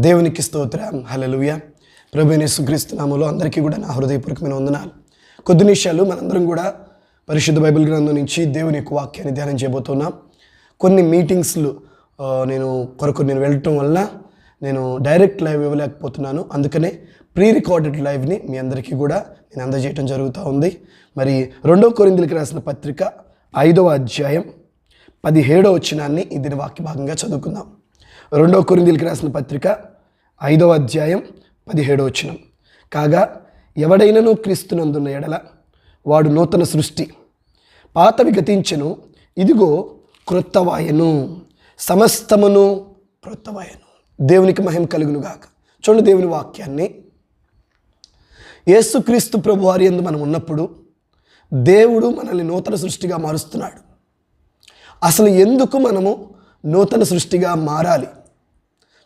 దేవునికి స్తోత్రం. హల్లెలూయా. ప్రభువైన యేసుక్రీస్తు నామములో అందరికీ కూడా నా హృదయపూర్వకమైన వందనాలు. కొద్ది నిమిషాలు మనందరం కూడా పరిశుద్ధ బైబిల్ గ్రంథం నుంచి దేవుని యొక్క వాక్యాన్ని ధ్యానం చేయబోతున్నాం. కొన్ని మీటింగ్స్లు నేను వెళ్ళటం వల్ల నేను డైరెక్ట్ లైవ్ ఇవ్వలేకపోతున్నాను. అందుకనే ప్రీ రికార్డెడ్ లైవ్ని మీ అందరికీ కూడా నేను అందజేయటం జరుగుతూ ఉంది. మరి 2 కొరింథీయులకు రాసిన పత్రిక 5వ అధ్యాయం 17వ వచనాన్ని ఈ దిన వాక్య భాగంగా చదువుకుందాం. 2 కొరింథీయులకు రాసిన పత్రిక 5వ అధ్యాయం 17వ వచనం. కాగా ఎవడైనను క్రీస్తునందున్న ఎడల వాడు నూతన సృష్టి, పాతవి గతించెను, ఇదిగో క్రొత్తవాయను, సమస్తమును క్రొత్తవాయను. దేవునికి మహిమ కలుగును గాక. చూడండి దేవుని వాక్యాన్ని. యేసుక్రీస్తు ప్రభువారి యందు మనం ఉన్నప్పుడు దేవుడు మనల్ని నూతన సృష్టిగా మారుస్తున్నాడు. అసలు ఎందుకు మనము నూతన సృష్టిగా మారాలి?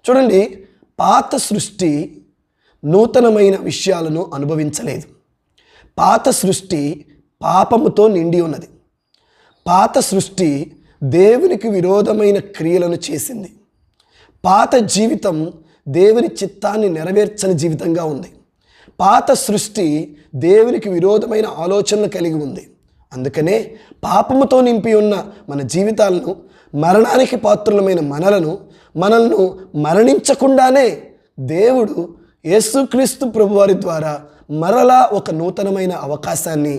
చూడండి, పాత సృష్టి నూతనమైన విషయాలను అనుభవించలేదు. పాత సృష్టి పాపముతో నిండి ఉన్నది. పాత సృష్టి దేవునికి విరోధమైన క్రియలను చేసింది. పాత జీవితం దేవుని చిత్తాన్ని నెరవేర్చని జీవితంగా ఉంది. పాత సృష్టి దేవునికి విరోధమైన ఆలోచనలు కలిగి ఉంది. అందుకనే పాపముతో నింపి ఉన్న మన జీవితాలను, మరణానికి పాత్రులమైన మనల్ని మరణించకుండానే దేవుడు యేసుక్రీస్తు ప్రభువారి ద్వారా మరలా ఒక నూతనమైన అవకాశాన్ని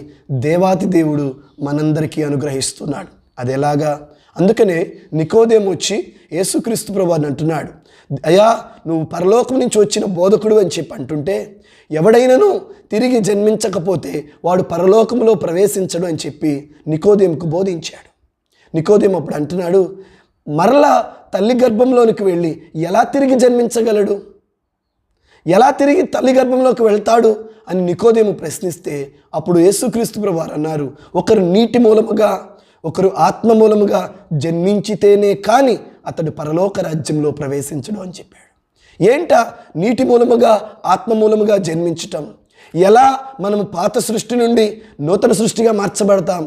దేవాతి దేవుడు మనందరికీ అనుగ్రహిస్తున్నాడు. అది ఎలాగా? అందుకనే నికోదేము వచ్చి యేసుక్రీస్తు ప్రభువారిని అంటున్నాడు, అయ్యా నువ్వు పరలోకం నుంచి వచ్చిన బోధకుడు అని చెప్పి అంటుంటే, ఎవడైనను తిరిగి జన్మించకపోతే వాడు పరలోకంలో ప్రవేశించడు అని చెప్పి నికోదేముకు బోధించాడు. నికోదేము అప్పుడు అంటున్నాడు, మరలా తల్లి గర్భంలోనికి వెళ్ళి ఎలా తిరిగి జన్మించగలడు? ఎలా తిరిగి తల్లి గర్భంలోకి వెళ్తాడు అని నికోదేము ప్రశ్నిస్తే, అప్పుడు యేసుక్రీస్తు ప్రభువారు అన్నారు, ఒకరు నీటి మూలముగా ఒకరు ఆత్మ మూలముగా జన్మించితేనే కానీ అతడు పరలోక రాజ్యంలో ప్రవేశించడు అని చెప్పాడు. ఏంటా నీటి మూలముగా ఆత్మ మూలముగా జన్మించటం? ఎలా మనము పాత సృష్టి నుండి నూతన సృష్టిగా మార్చబడతాం?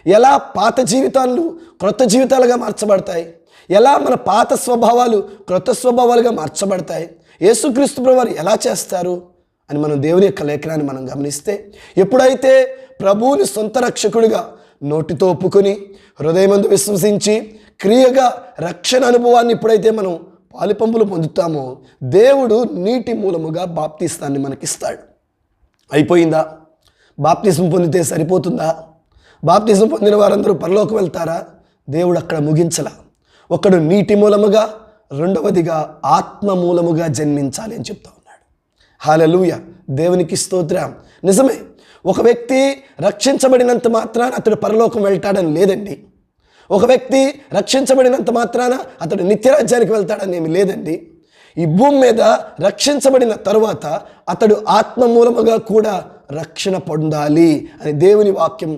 ఎలా పాత జీవితాలు క్రొత్త జీవితాలుగా మార్చబడతాయి? ఎలా మన పాత స్వభావాలు క్రొత్త స్వభావాలుగా మార్చబడతాయి? యేసుక్రీస్తు ప్రభువారు ఎలా చేస్తారు అని మనం దేవుని యొక్క లేఖనాన్ని మనం గమనిస్తే, ఎప్పుడైతే ప్రభువుని సొంత రక్షకుడిగా నోటితో ఒప్పుకొని హృదయమందు విశ్వసించి క్రియగా రక్షణ అనుభవాన్ని ఎప్పుడైతే మనం పాలిపంపులు పొందుతామో, దేవుడు నీటి మూలముగా బాప్తిస్తాన్ని మనకిస్తాడు. అయిపోయిందా? బాప్తిజం పొందితే సరిపోతుందా? బాప్తిజం పొందిన వారందరూ పరలోకం వెళ్తారా? దేవుడు అక్కడ ముగించలా. ఒకడు నీటి మూలముగా, రెండవదిగా ఆత్మ మూలముగా జన్మించాలి అని చెప్తా ఉన్నాడు. హల్లెలూయా. దేవునికి స్తోత్రం. నిజమే, ఒక వ్యక్తి రక్షించబడినంత మాత్రాన అతడు పరలోకం వెళ్తాడని లేదండి. ఒక వ్యక్తి రక్షించబడినంత మాత్రాన అతడు నిత్యరాజ్యానికి వెళ్తాడని ఏమి లేదండి. ఈ భూమి మీద రక్షించబడిన తరువాత అతడు ఆత్మ మూలముగా కూడా రక్షణ పొందాలి అని దేవుని వాక్యం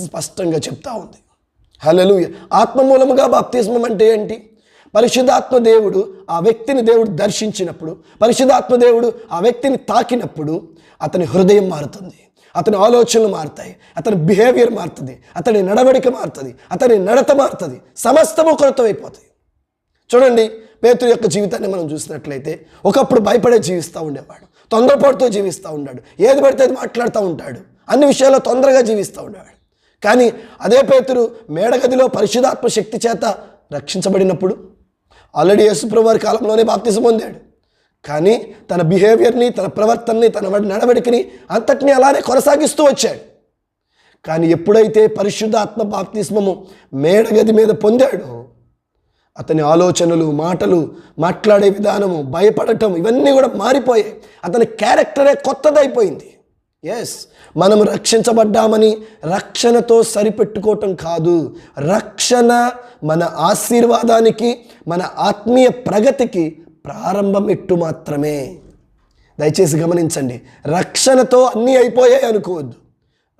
స్పష్టంగా చెప్తా ఉంది. హల్లెలూయా. ఆత్మ మూలముగా బాప్తిస్మం అంటే ఏంటి? పరిశుద్ధాత్మ దేవుడు ఆ వ్యక్తిని దేవుడు దర్శించినప్పుడు, పరిశుద్ధాత్మ దేవుడు ఆ వ్యక్తిని తాకినప్పుడు అతని హృదయం మారుతుంది, అతని ఆలోచనలు మారుతాయి, అతని బిహేవియర్ మారుతుంది, అతని నడవడిక మారుతుంది, అతని నడత మారుతుంది, సమస్తము కొరతమైపోతాయి. చూడండి, పేతురు యొక్క జీవితాన్ని మనం చూసినట్లయితే ఒకప్పుడు భయపడే జీవిస్తూ ఉండేవాడు, తొందరపాటుతో జీవిస్తూ ఉన్నాడు, ఏది పడితే అది మాట్లాడుతూ ఉంటాడు, అన్ని విషయాల్లో తొందరగా జీవిస్తూ ఉండేవాడు. కానీ అదే పేతురు మేడగదిలో పరిశుద్ధాత్మ శక్తి చేత రక్షించబడినప్పుడు ఆల్రెడీ యేసుప్రభువు వారి కాలంలోనే బాప్తిజం పొందాడు. కానీ తన బిహేవియర్ని, తన ప్రవర్తనని, తన నడవడికని అంతటినీ అలానే కొనసాగిస్తూ వచ్చాడు. కానీ ఎప్పుడైతే పరిశుద్ధాత్మ బాప్తిస్మము మేడగది మీద పొందాడో, అతని ఆలోచనలు, మాటలు, మాట్లాడే విధానము, భయపడటం ఇవన్నీ కూడా మారిపోయాయి. అతని క్యారెక్టరే కొత్తదైపోయింది. ఎస్, మనము రక్షించబడ్డామని రక్షణతో సరిపెట్టుకోవటం కాదు. రక్షణ మన ఆశీర్వాదానికి, మన ఆత్మీయ ప్రగతికి ప్రారంభం ఎట్టు మాత్రమే. దయచేసి గమనించండి, రక్షణతో అన్నీ అయిపోయాయి అనుకోవద్దు.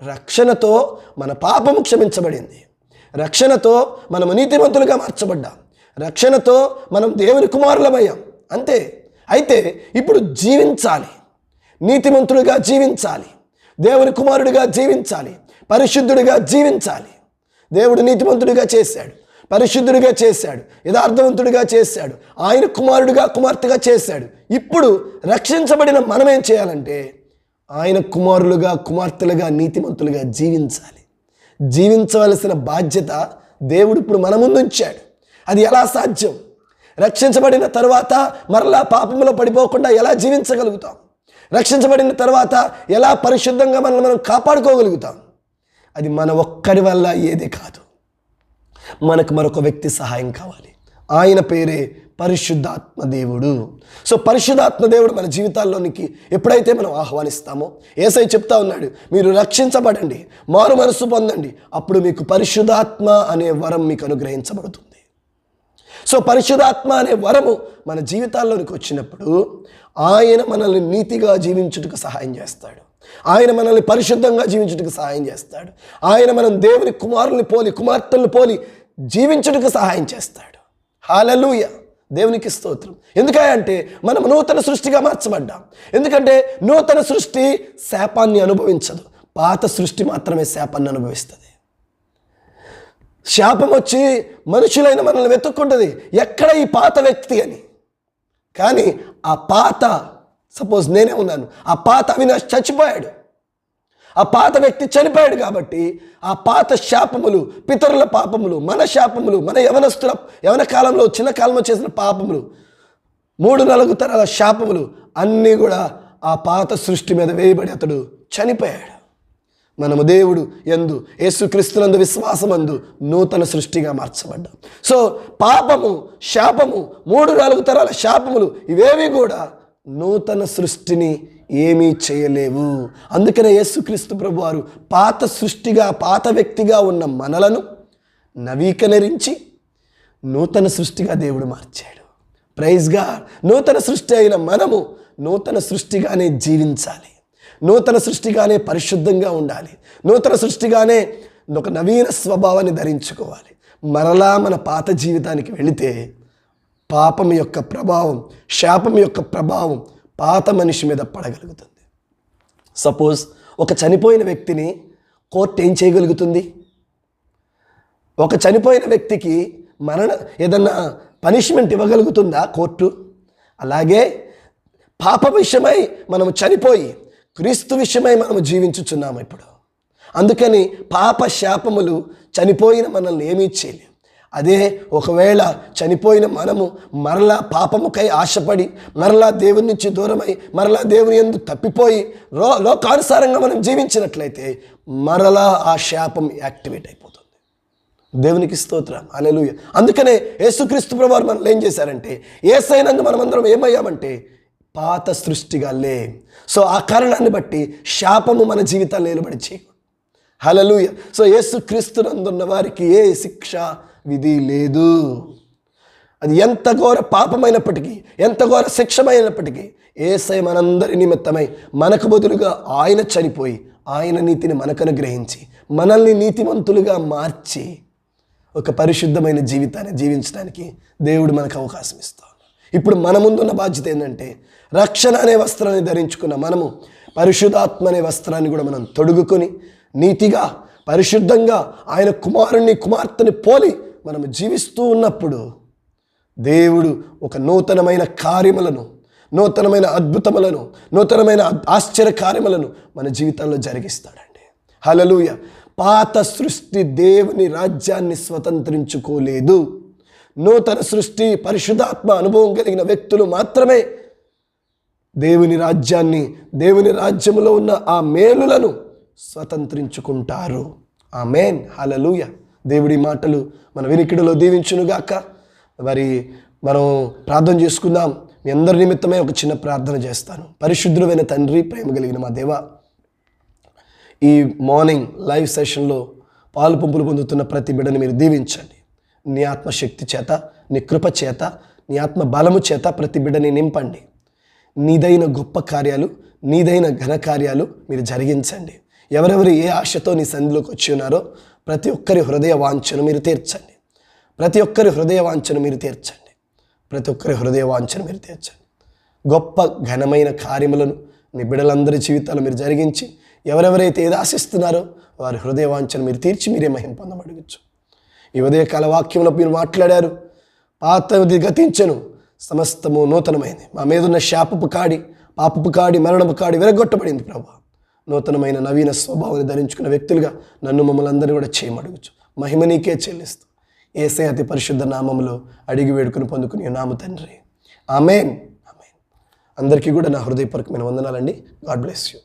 రక్షణతో మన పాపము క్షమించబడింది, రక్షణతో మనము నీతిమంతులుగా మార్చబడ్డాం, రక్షణతో మనం దేవుని కుమారులమయ్యాం, అంతే. అయితే ఇప్పుడు జీవించాలి, నీతిమంతుడిగా జీవించాలి, దేవుని కుమారుడిగా జీవించాలి, పరిశుద్ధుడిగా జీవించాలి. దేవుడు నీతిమంతుడిగా చేశాడు, పరిశుద్ధుడిగా చేశాడు, యథార్థవంతుడిగా చేశాడు, ఆయన కుమారుడిగా కుమార్తెగా చేశాడు. ఇప్పుడు రక్షించబడిన మనం ఏం చేయాలంటే ఆయన కుమారులుగా కుమార్తెలుగా నీతిమంతులుగా జీవించాలి. జీవించవలసిన బాధ్యత దేవుడు ఇప్పుడు మన ముందు ఉంచాడు. అది ఎలా సాధ్యం? రక్షించబడిన తర్వాత మరలా పాపంలో పడిపోకుండా ఎలా జీవించగలుగుతాం? రక్షించబడిన తర్వాత ఎలా పరిశుద్ధంగా మనల్ని మనం కాపాడుకోగలుగుతాం? అది మన ఒక్కడి వల్ల ఏది కాదు. మనకు మరొక వ్యక్తి సహాయం కావాలి. ఆయన పేరే పరిశుద్ధాత్మ దేవుడు. సో పరిశుద్ధాత్మ దేవుడు మన జీవితాల్లోనికి ఎప్పుడైతే మనం ఆహ్వానిస్తామో, యేసయ్య చెప్తా ఉన్నాడు, మీరు రక్షించబడండి, మారు మనసు పొందండి, అప్పుడు మీకు పరిశుద్ధాత్మ అనే వరం మీకు అనుగ్రహించబడుతుంది. సో పరిశుద్ధాత్మ అనే వరము మన జీవితాల్లోనికి వచ్చినప్పుడు ఆయన మనల్ని నీతిగా జీవించుటకు సహాయం చేస్తాడు. ఆయన మనల్ని పరిశుద్ధంగా జీవించుటకు సహాయం చేస్తాడు. ఆయన మనం దేవుని కుమారుల్ని పోలి కుమార్తెలను పోలి జీవించుటకు సహాయం చేస్తాడు. హల్లెలూయా, దేవునికి స్తోత్రం. ఎందుకంటే మనం నూతన సృష్టిగా మార్చబడ్డాం. ఎందుకంటే నూతన సృష్టి శాపాన్ని అనుభవించదు, పాత సృష్టి మాత్రమే శాపాన్ని అనుభవిస్తుంది. శాపం వచ్చి మనుషులైన మనల్ని వెతుక్కుంటుంది, ఎక్కడ ఈ పాత వ్యక్తి అని. కానీ ఆ పాత, సపోజ్ నేనే ఉన్నాను, ఆ పాత అవినాష్ చచ్చిపోయాడు, ఆ పాత వ్యక్తి చనిపోయాడు. కాబట్టి ఆ పాత శాపములు, పితరుల పాపములు, మన శాపములు, మన యవన కాలంలో చిన్న కాలంలో చేసిన పాపములు, 3-4 తరాల శాపములు అన్నీ కూడా ఆ పాత సృష్టి మీద వేయబడి అతడు చనిపోయాడు. మనము దేవుడు యందు యేసుక్రీస్తునందు విశ్వాసమందు నూతన సృష్టిగా మార్చబడ్డాం. సో పాపము, శాపము, 3-4 తరాల శాపములు ఇవేవి కూడా నూతన సృష్టిని ఏమీ చేయలేవు. అందుకనే యేసుక్రీస్తు ప్రభువారు పాత సృష్టిగా, పాత వ్యక్తిగా ఉన్న మనలను నవీకరించి నూతన సృష్టిగా దేవుడు మార్చాడు. Praise God. నూతన సృష్టి అయిన మనము నూతన సృష్టిగానే జీవించాలి, నూతన సృష్టిగానే పరిశుద్ధంగా ఉండాలి, నూతన సృష్టిగానే ఒక నవీన స్వభావాన్ని ధరించుకోవాలి. మరలా మన పాత జీవితానికి వెళితే పాపం యొక్క ప్రభావం, శాపం యొక్క ప్రభావం పాత మనిషి మీద పడగలుగుతుంది. సపోజ్ ఒక చనిపోయిన వ్యక్తిని కోర్టు ఏం చేయగలుగుతుంది? ఒక చనిపోయిన వ్యక్తికి ఏదన్నా పనిష్మెంట్ ఇవ్వగలుగుతుందా కోర్టు? అలాగే పాప విషయమై మనం చనిపోయి క్రీస్తు విషయమై మనము జీవించుచున్నాము ఇప్పుడు. అందుకని పాప శాపములు చనిపోయిన మనల్ని ఏమీ చేయలేవు. అదే ఒకవేళ చనిపోయిన మనము మరలా పాపముకై ఆశపడి మరలా దేవుని నుంచి దూరమై మరలా దేవుని యందు తప్పిపోయి లోకానుసారంగా మనం జీవించినట్లయితే మరలా ఆ శాపం యాక్టివేట్ అయిపోతుంది. దేవునికి స్తోత్రం, హల్లెలూయా. అందుకనే యేసుక్రీస్తు ప్రభువారు మనల్ని ఏం చేశారంటే, యేసయ్యనందు మనమందరం ఏమయ్యామంటే పాత సృష్టిగా లే. సో ఆ కారణాన్ని బట్టి శాపము మన జీవితాన్ని నిలబడి చేయకూడదు. హల్లెలూయా. సో యేసుక్రీస్తునందున్న వారికి ఏ శిక్ష విధి లేదు. అది ఎంత ఘోర పాపమైనప్పటికీ, ఎంత ఘోర శిక్షమైనప్పటికీ యేసయ్య మనందరి నిమిత్తమై మనకు బదులుగా ఆయన చనిపోయి ఆయన నీతిని మనకు అనుగ్రహించి మనల్ని నీతిమంతులుగా మార్చి ఒక పరిశుద్ధమైన జీవితాన్ని జీవించడానికి దేవుడు మనకు అవకాశం ఇస్తాడు. ఇప్పుడు మన ముందున్న బాధ్యత ఏంటంటే, రక్షణ అనే వస్త్రాన్ని ధరించుకున్న మనము పరిశుద్ధాత్మ అనే వస్త్రాన్ని కూడా మనం తొడుగుకొని నీతిగా పరిశుద్ధంగా ఆయన కుమారుణ్ణి కుమార్తెని పోలి మనము జీవిస్తూ ఉన్నప్పుడు దేవుడు ఒక నూతనమైన కార్యములను, నూతనమైన అద్భుతములను, నూతనమైన ఆశ్చర్య కార్యములను మన జీవితంలో జరిగిస్తాడండి. హల్లెలూయా. పాత సృష్టి దేవుని రాజ్యాన్ని స్వతంత్రించుకోలేదు. నూతన సృష్టి పరిశుద్ధాత్మ అనుభవం కలిగిన వ్యక్తులు మాత్రమే దేవుని రాజ్యాన్ని, దేవుని రాజ్యములో ఉన్న ఆ మేలులను స్వతంత్రించుకుంటారు. ఆమేన్, హల్లెలూయా. దేవుడి మాటలు మన వినికిడిలో దీవించునుగాక. మరి మనం ప్రార్థన చేసుకుందాం. మీ అందరి నిమిత్తమే ఒక చిన్న ప్రార్థన చేస్తాను. పరిశుద్ధుడైన తండ్రి, ప్రేమ కలిగిన మా దేవా, ఈ మార్నింగ్ లైవ్ సెషన్లో పాలు పంపులు పొందుతున్న ప్రతి బిడ్డని మీరు దీవించండి. నీ ఆత్మశక్తి చేత, నీ కృప చేత, నీ ఆత్మ బలము చేత ప్రతి బిడ్డని నింపండి. నీదైన గొప్ప కార్యాలు, నీదైన ఘన కార్యాలు మీరు జరిగించండి. ఎవరెవరు ఏ ఆశతో నీ సన్నిధిలోకి వచ్చి ఉన్నారో ప్రతి ఒక్కరి హృదయ వాంఛను మీరు తీర్చండి. ప్రతి ఒక్కరి హృదయ వాంఛను మీరు తీర్చండి. ప్రతి ఒక్కరి హృదయ వాంఛను మీరు తీర్చండి. గొప్ప ఘనమైన కార్యములను నీ బిడ్డలందరి జీవితాలు మీరు జరిగించి ఎవరెవరైతే ఏది ఆశిస్తున్నారో వారి హృదయ వాంఛను మీరు తీర్చి మీరే మహిమ పొందమడుగుచ్చు. ఈ ఉదయకాల వాక్యంలో మీరు మాట్లాడారు, పాతది గతించెను, సమస్తము నూతనమైంది. మా మీదున్న శాపపు కాడి, పాపపు కాడి, మరణపు కాడి విరగొట్టబడింది. ప్రభువా, నూతనమైన నవీన స్వభావాన్ని ధరించుకున్న వ్యక్తులుగా నన్ను మమ్మల్ని అందరినీ కూడా చేయమడుగుచు. మహిమ నీకే చెల్లిస్తూ యేసయ్య అతి పరిశుద్ధ నామములో అడిగి వేడుకుని పొందుకుని నామ తండ్రి, ఆమేన్. ఆమేన్. అందరికీ కూడా నా హృదయపూర్వకమైన వందనాలండి. God bless you.